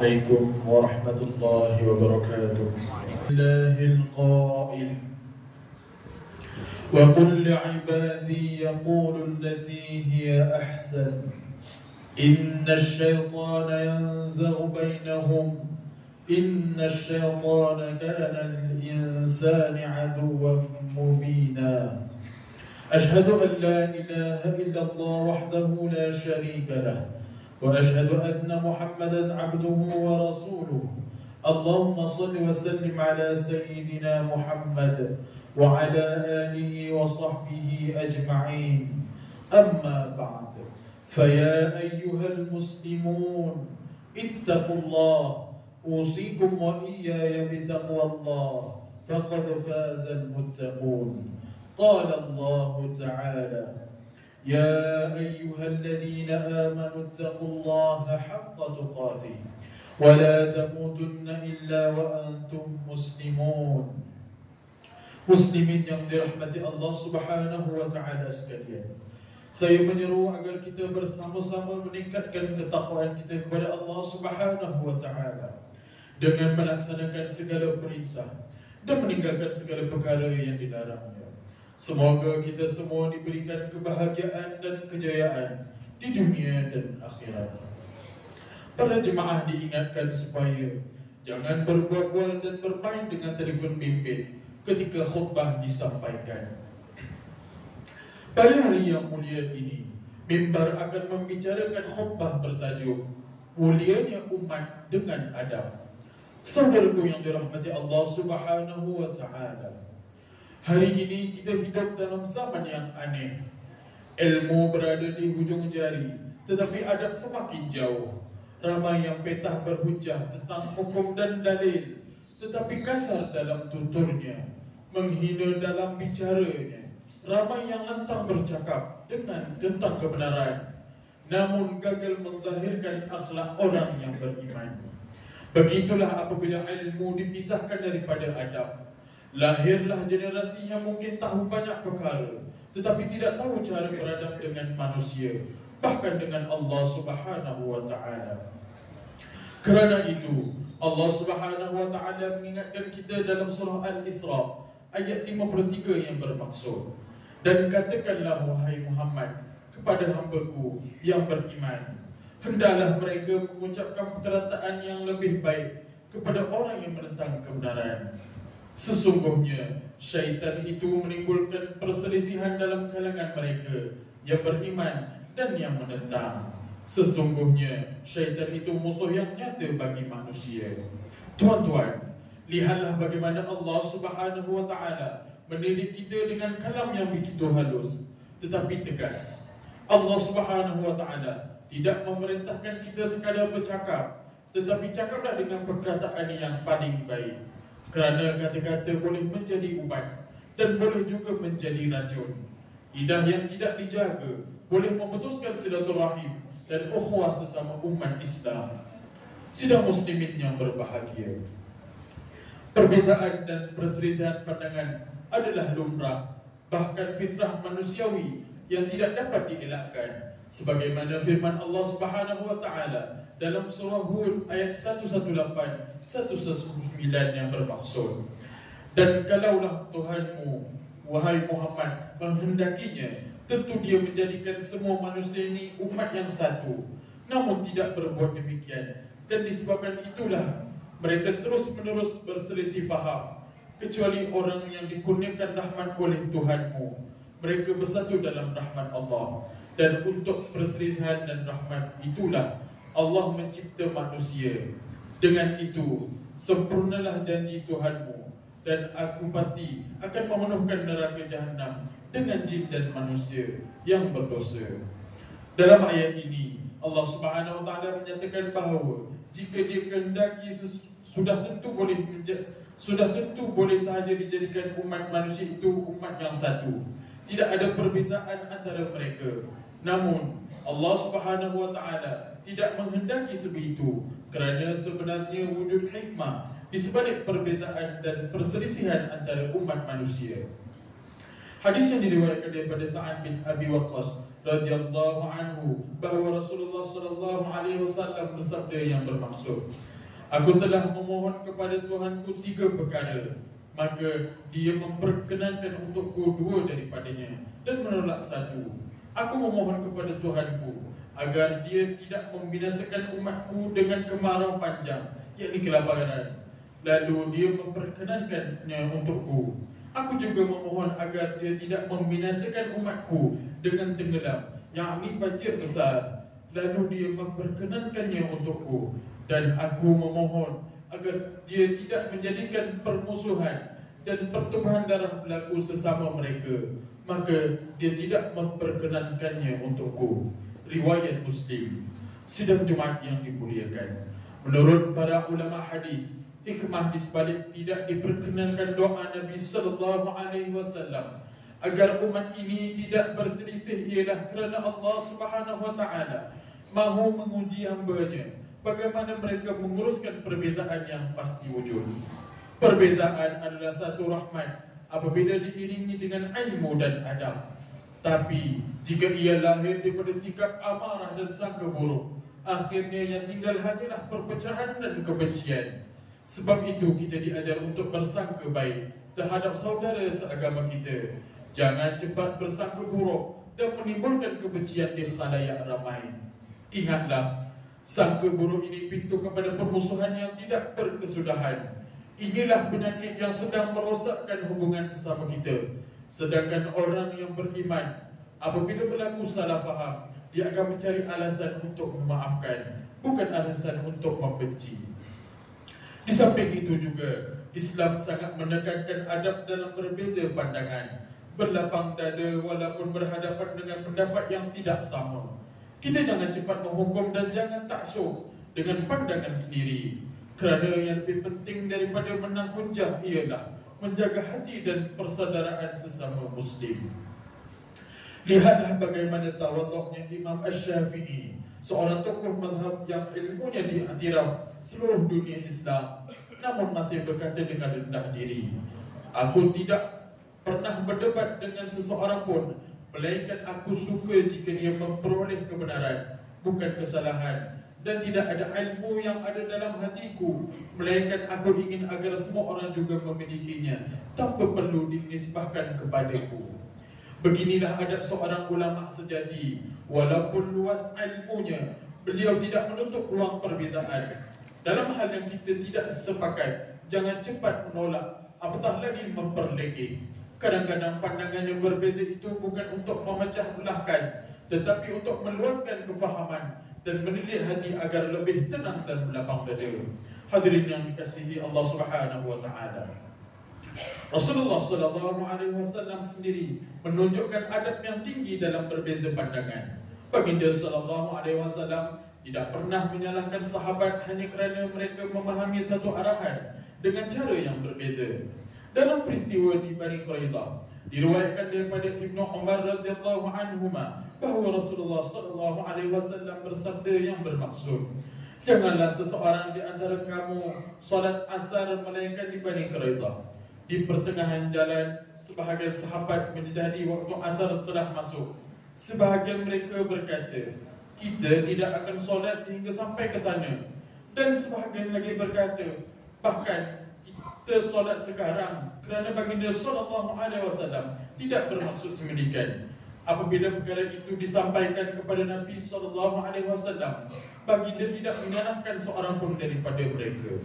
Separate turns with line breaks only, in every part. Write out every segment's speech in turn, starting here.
عليكم ورحمة الله وبركاته. الله القائل وقل لعبادي يقولوا التي هي أحسن إن الشيطان ينزغ بينهم إن الشيطان كان للإنسان عدوا مبينا. أشهد أن لا إله إلا الله وحده لا شريك له وأشهد أن محمدا عبده ورسوله. اللهم صل وسلم على سيدنا محمد وعلى آله وصحبه أجمعين. أما بعد، فيا أيها المسلمون اتقوا الله، أوصيكم وإياي بتقوى الله، فقد فاز المتقون. قال الله تعالى: يا أيها الذين آمنوا اتقوا الله حق تقاته ولا تموتن إلا وأنتم مسلمون. Muslimin yang dirahmati Allah Subhanahu wa Ta'ala sekalian, saya menyeru agar kita bersama-sama meningkatkan ketakwaan kita kepada Allah Subhanahu wa Ta'ala dengan melaksanakan segala perintah dan meninggalkan segala perkara yang dilarangnya. Semoga kita semua diberikan kebahagiaan dan kejayaan di dunia dan akhirat. Para jemaah diingatkan supaya jangan berbual-bual dan bermain dengan telefon bimbit ketika khutbah disampaikan. Pada hari yang mulia ini, mimbar akan membicarakan khutbah bertajuk Mulianya Umat dengan Adab. Saudaraku yang dirahmati Allah Subhanahu wa Ta'ala, hari ini kita hidup dalam zaman yang aneh. Ilmu berada di hujung jari, tetapi adab semakin jauh. Ramai yang petah berhujah tentang hukum dan dalil, tetapi kasar dalam tuturnya, menghina dalam bicaranya. Ramai yang lantang bercakap tentang kebenaran, namun gagal menzahirkan akhlak orang yang beriman. Begitulah apabila ilmu dipisahkan daripada adab, lahirlah generasi yang mungkin tahu banyak perkara, tetapi tidak tahu cara beradab dengan manusia, bahkan dengan Allah Subhanahu wa Ta'ala. Kerana itu, Allah Subhanahu wa Ta'ala mengingatkan kita dalam surah Al-Isra ayat 53 yang bermaksud, dan katakanlah wahai Muhammad kepada hamba-Ku yang beriman, hendaklah mereka mengucapkan perkataan yang lebih baik kepada orang yang menentang kebenaran. Sesungguhnya syaitan itu menimbulkan perselisihan dalam kalangan mereka yang beriman dan yang menentang. Sesungguhnya syaitan itu musuh yang nyata bagi manusia. Tuan-tuan, lihatlah bagaimana Allah Subhanahu wa Ta'ala mendidik kita dengan kalam yang begitu halus tetapi tegas. Allah Subhanahu wa Ta'ala tidak memerintahkan kita sekadar bercakap, tetapi cakaplah dengan perkataan yang paling baik. Kerana kata-kata boleh menjadi ubat dan boleh juga menjadi racun. Lidah yang tidak dijaga boleh memutuskan silaturahim dan ukhuwah sesama umat Islam. Sidang muslimin yang berbahagia, perbezaan dan perselisihan pandangan adalah lumrah, bahkan fitrah manusiawi yang tidak dapat dielakkan. Sebagaimana firman Allah Subhanahu wa Ta'ala dalam surah Hud ayat 118-119 yang bermaksud, dan kalaulah Tuhanmu wahai Muhammad menghendakinya, tentu dia menjadikan semua manusia ini umat yang satu, namun tidak berbuat demikian, dan disebabkan itulah mereka terus-menerus berselisih faham. Kecuali orang yang dikurniakan rahmat oleh Tuhanmu, mereka bersatu dalam rahmat Allah. Dan untuk perselisihan dan rahmat itulah Allah mencipta manusia. Dengan itu sempurnalah janji Tuhanmu, dan aku pasti akan memenuhkan neraka Jahannam dengan jin dan manusia yang berdosa. Dalam ayat ini Allah Subhanahu wa Ta'ala menyatakan bahawa jika dia kehendaki sudah tentu boleh sahaja dijadikan umat manusia itu umat yang satu. Tidak ada perbezaan antara mereka. Namun Allah Subhanahu wa Ta'ala tidak menghendaki sebegitu, kerana sebenarnya wujud hikmah di sebalik perbezaan dan perselisihan antara umat manusia. Hadis yang diriwayatkan daripada Sa'ad bin Abi Waqqas radhiyallahu anhu bahawa Rasulullah sallallahu alaihi wasallam bersabda yang bermaksud, Aku telah memohon kepada Tuhanku 3 perkara, maka dia memperkenankan untukku 2 daripadanya dan menolak 1. Aku memohon kepada Tuhanku agar dia tidak membinasakan umatku dengan kemarau panjang, yakni kelaparan, lalu dia memperkenankannya untukku. Aku juga memohon agar dia tidak membinasakan umatku dengan tenggelam, yakni banjir besar, lalu dia memperkenankannya untukku. Dan aku memohon agar dia tidak menjadikan permusuhan dan pertumpahan darah berlaku sesama mereka, maka dia tidak memperkenankannya untukku. Riwayat Muslim. Sidang Jumaat yang dimuliakan, menurut para ulama hadis, hikmah di sebalik tidak diperkenankan doa Nabi sallallahu alaihi wasallam agar umat ini tidak berselisih ialah kerana Allah Subhanahu wa taala mahu menguji hamba-Nya bagaimana mereka menguruskan perbezaan yang pasti wujud. Perbezaan adalah satu rahmat apabila diiringi dengan ilmu dan adab. Tapi jika ia lahir daripada sikap amarah dan sangka buruk, akhirnya yang tinggal hanyalah perpecahan dan kebencian. Sebab itu kita diajar untuk bersangka baik terhadap saudara seagama kita. Jangan cepat bersangka buruk dan menimbulkan kebencian di khalayak ramai. Ingatlah, sangka buruk ini pintu kepada permusuhan yang tidak berkesudahan. Inilah penyakit yang sedang merosakkan hubungan sesama kita. Sedangkan orang yang beriman, apabila berlaku salah faham, dia akan mencari alasan untuk memaafkan, bukan alasan untuk membenci. Di samping itu juga, Islam sangat menekankan adab dalam berbeza pandangan, berlapang dada walaupun berhadapan dengan pendapat yang tidak sama. Kita jangan cepat menghukum dan jangan taksub dengan pandangan sendiri, kerana yang lebih penting daripada menang hujah ialah menjaga hati dan persaudaraan sesama Muslim. Lihatlah bagaimana tawaduknya Imam Asy-Syafi'i, seorang tokoh mazhab yang ilmunya diiktiraf seluruh dunia Islam, namun masih berkata dengan rendah diri, aku tidak pernah berdebat dengan seseorang pun, melainkan aku suka jika dia memperoleh kebenaran, bukan kesalahan, dan tidak ada ilmu yang ada dalam hatiku, melainkan aku ingin agar semua orang juga memilikinya tanpa perlu dinisbahkan kepadaku. Beginilah adab seorang ulama sejati. Walaupun luas ilmunya, beliau tidak menutup ruang perbezaan. Dalam hal yang kita tidak sepakat, jangan cepat menolak, apatah lagi memperlekeh. Kadang-kadang pandangan yang berbeza itu bukan untuk memecah belahkan, tetapi untuk meluaskan kefahaman dan mendidik hati agar lebih tenang dan berlapang dada. Hadirin yang dikasihi Allah Subhanahu wa taala, Rasulullah sallallahu alaihi wasallam sendiri menunjukkan adab yang tinggi dalam berbeza pandangan. Baginda sallallahu alaihi wasallam tidak pernah menyalahkan sahabat hanya kerana mereka memahami satu arahan dengan cara yang berbeza. Dalam peristiwa di Bani Quraizah, diriwayatkan daripada Ibnu Umar radhiyallahu anhuma bahawa Rasulullah sallallahu alaihi wasallam bersabda yang bermaksud, janganlah seseorang di antara kamu solat asar melainkan di Bani Quraizah. Di pertengahan jalan, sebahagian sahabat menyedari waktu asar telah masuk. Sebahagian mereka berkata, kita tidak akan solat sehingga sampai ke sana. Dan sebahagian lagi berkata, bahkan kita solat sekarang, kerana baginda sallallahu alaihi wasallam tidak bermaksud semedikan. Apabila perkara itu disampaikan kepada Nabi sallallahu alaihi wasallam, baginda tidak menyalahkan seorang pun daripada mereka.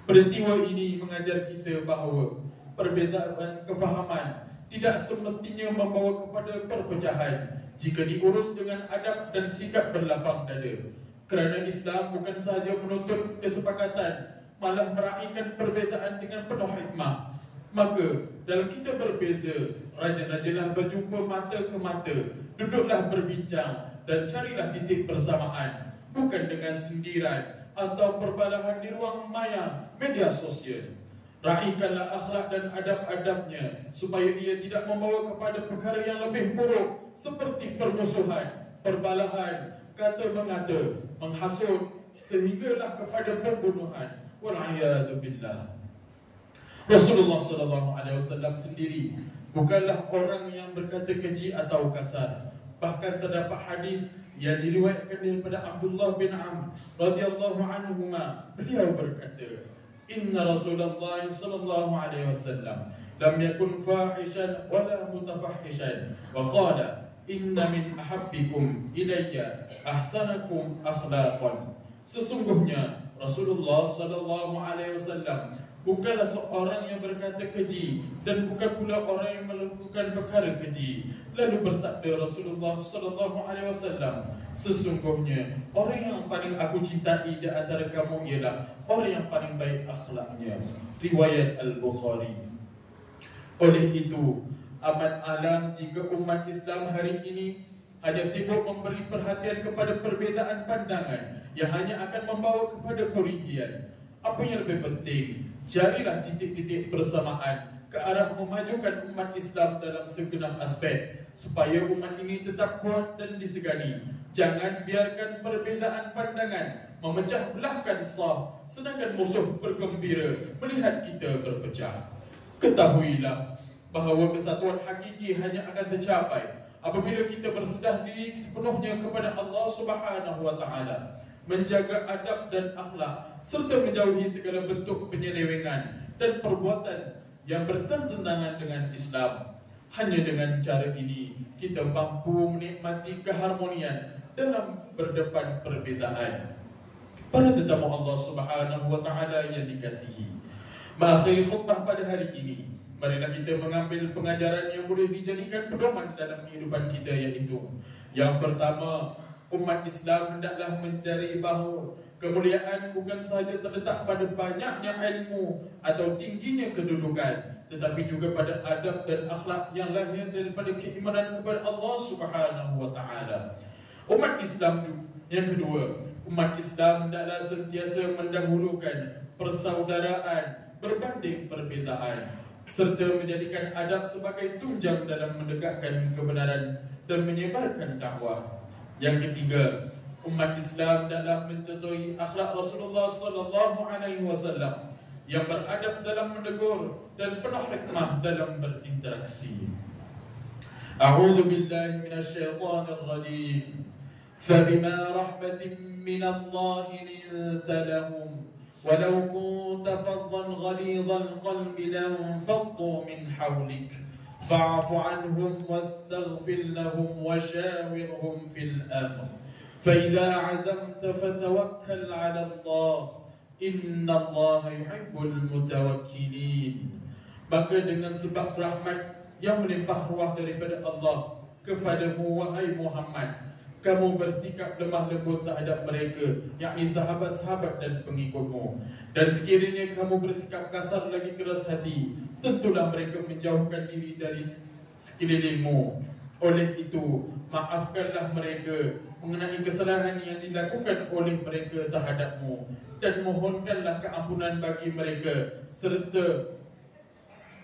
Peristiwa ini mengajar kita bahawa perbezaan kefahaman tidak semestinya membawa kepada perpecahan jika diurus dengan adab dan sikap berlapang dada. Kerana Islam bukan sahaja menuntut kesepakatan, malah meraihkan perbezaan dengan penuh hikmah. Maka dalam kita berbeza, rajin-rajinlah berjumpa mata ke mata, duduklah berbincang dan carilah titik persamaan, bukan dengan sindiran atau perbalahan di ruang maya media sosial. Raihkanlah akhlak dan adab-adabnya supaya ia tidak membawa kepada perkara yang lebih buruk seperti permusuhan, perbalahan, kata-mengata, menghasut sehinggalah kepada pembunuhan. Wal'iyadu billah. Rasulullah sallallahu alaihi wasallam sendiri bukanlah orang yang berkata keji atau kasar. Bahkan terdapat hadis yang diriwayatkan daripada Abdullah bin Amr radhiyallahu anhuma, beliau berkata, inna Rasulullah sallallahu alaihi wasallam lam yakun fahishan wala mutafahishan wa qala inna min ahabbikum ilayya ahsanakum akhlaqan. Sesungguhnya Rasulullah sallallahu alaihi wasallam bukanlah seorang yang berkata keji dan bukan pula orang yang melakukan perkara keji. Lalu bersabda Rasulullah sallallahu alaihi wasallam, sesungguhnya orang yang paling aku cintai di antara kamu ialah orang yang paling baik akhlaknya. Riwayat Al-Bukhari. Oleh itu, amat alam jika umat Islam hari ini hanya sibuk memberi perhatian kepada perbezaan pandangan yang hanya akan membawa kepada kerugian. Apa yang lebih penting, carilah titik-titik persamaan ke arah memajukan umat Islam dalam segenap aspek, supaya umat ini tetap kuat dan disegani. Jangan biarkan perbezaan pandangan memecah belahkan saf, sedangkan musuh bergembira melihat kita berpecah. Ketahuilah bahawa kesatuan hakiki hanya akan tercapai apabila kita berserah diri sepenuhnya kepada Allah Subhanahu wa taala, menjaga adab dan akhlak, serta menjauhi segala bentuk penyelewengan dan perbuatan yang bertentangan dengan Islam. Hanya dengan cara ini kita mampu menikmati keharmonian dalam berdepan perbezaan. Para tetamu Allah Subhanahu wa taala yang dikasihi, mengakhiri khutbah pada hari ini, marilah kita mengambil pengajaran yang boleh dijadikan pedoman dalam kehidupan kita, iaitu yang pertama, umat Islam hendaklah menyadari bahawa kemuliaan bukan sahaja terletak pada banyaknya ilmu atau tingginya kedudukan, tetapi juga pada adab dan akhlak yang lahir daripada keimanan kepada Allah Subhanahu wa taala. Umat Islam yang kedua, umat Islam hendaklah sentiasa mendahulukan persaudaraan berbanding perbezaan, serta menjadikan adab sebagai tunjang dalam menegakkan kebenaran dan menyebarkan dakwah. Yang ketiga, umat Islam hendaklah mencontohi akhlak Rasulullah sallallahu alaihi wasallam yang beradab dalam menegur dan penuh hikmah dalam berinteraksi. A'udzu billahi minasyaitonir rajim. Fabima rahmatin minallahi linta lahum walau kunta faddan ghalidhal qalbi lanfaddu min hawlik fa'fu anhum wastaghfir lahum washawirhum fil amr فإذا عزمت فتوكل على الله إن الله يحب المتوكلين. Maka dengan sebab rahmat yang melimpah ruah daripada Allah kepadamu, wahai Muhammad, kamu bersikap lemah lembut terhadap mereka, yakni sahabat-sahabat dan pengikutmu. Dan sekiranya kamu bersikap kasar lagi keras hati, tentulah mereka menjauhkan diri dari sekelilingmu. Oleh itu, maafkanlah mereka mengenai kesalahan yang dilakukan oleh mereka terhadapmu, dan mohonkanlah keampunan bagi mereka, serta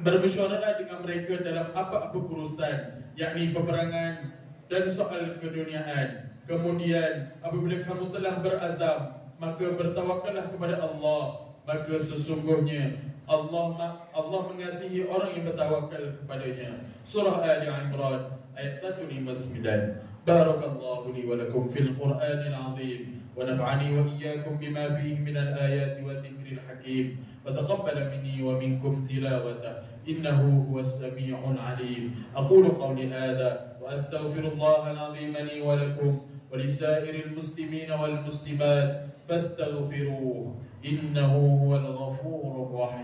bermesyuarahlah dengan mereka dalam apa-apa urusan, yakni peperangan dan soal keduniaan. Kemudian apabila kamu telah berazam, maka bertawakallah kepada Allah, maka sesungguhnya Allah mengasihi orang yang bertawakal kepadanya. Surah Ali Imran ayat 159. Barakallahu li wa lakum fil Qur'anil azim wa nafa'ani wa iyyakum bima fihi minal ayati wa dhikril hakim wa taqabbala minni wa minkum tilawata innahu huwas sami'ul alim. Aqulu qawli hadha wa astaghfirullahal azim li wa lakum wa lisairil muslimina wal muslimat fastaghfiruhu innahu huwal ghafurur rahim.